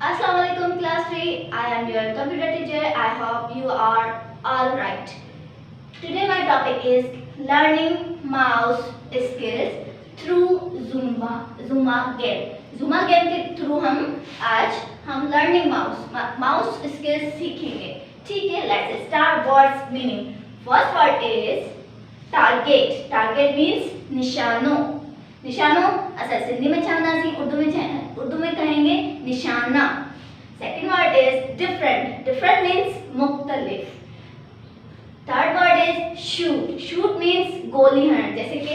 Assalamualaikum class 3. I am your computer teacher. I hope you are all right. Today my topic is learning mouse skills through Zumba game. Zumba game के through हम learning mouse skills सीखेंगे. ठीक है, let's start words meaning. First word is target. Target means निशानो. निशानो असल सिंधी में छानासी, उर्दू में कहेंगे निशाना. Second word is different. Different means मुख्तलिफ. Third word is shoot. Shoot means गोली हरण. जैसे कि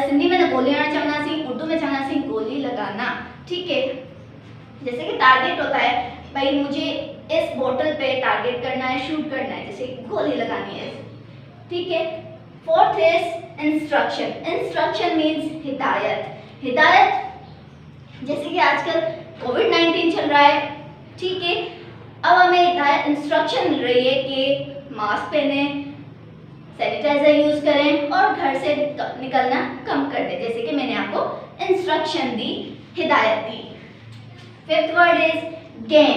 सिंधी में गोली हरण छानासी, उर्दू में छानासी गोली लगाना. ठीक है, जैसे कि टारगेट होता है भाई मुझे इस बोतल पे टारगेट करना है, शूट करना है, जैसे गोली लगानी है. ठीक है. Fourth is instruction. Instruction means हिदायत. हिदायत जैसे कि आजकल कोविड-19 चल रहा है. ठीक है, अब हमें हिदायत इंस्ट्रक्शन मिल रही है कि मास्क पहने, सैनिटाइजर यूज करें और घर से निकलना कम कर दें. जैसे कि मैंने आपको इंस्ट्रक्शन दी, हिदायत दी. Fifth word is game.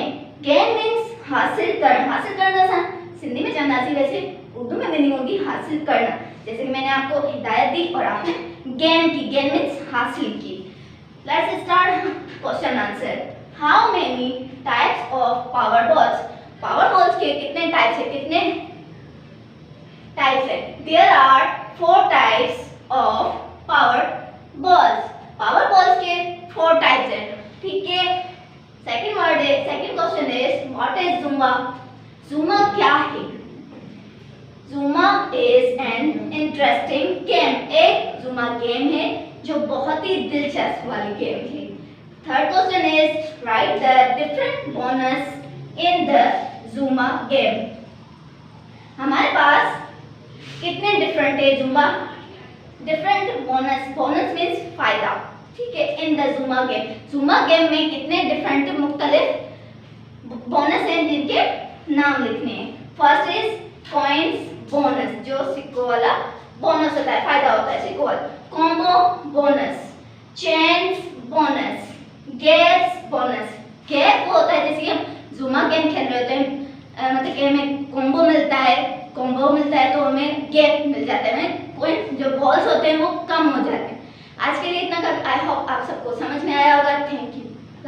Game means हासिल करना. हासिल करना सा सिंधी में चंदासी, वैसे उर्दू में मीनिंग होगी हासिल करना. जैसे कि मैंने आपको हिदायत दी और आपने गेम की. गेम मीन्स हासिल की. Let's start question answer. How many types of power balls. Power balls के कितने टाइप्स है, कितने टाइप्स है? There are 4 types of power balls. Power balls के 4 टाइप्स है. ठीक है. Second question is what is Zumba. Zumba क्या है? Zumba is an interesting game. एक जुम्बा गेम है जो बहुत ही दिलचस्प वाली गेम है. Third question is write the different bonus in the Zumba game. हमारे पास कितने डिफरेंट है Zumba. Different bonus. Bonus means फायदा. ठीक है. In the Zumba game. Zumba game में कितने डिफरेंट मुख्तलिफ बोनस हैं जिनके नाम लिखने हैं. फर्स्ट इज कॉइन्स बोनस, जो सिक्कों वाला बोनस होता है, फायदा होता है सिक्कों वाला. Combo bonus, chains bonus, gaps bonus. Gap वो होता है जैसे हम जुम्बा गेम खेल रहे होते हैं, मतलब कि हमें कॉम्बो मिलता है तो हमें गैप मिल जाता है. हमें जो बॉल्स होते हैं वो कम हो जाते हैं. आज के लिए इतना. आई होप आप सबको समझ में आया होगा. Thank you.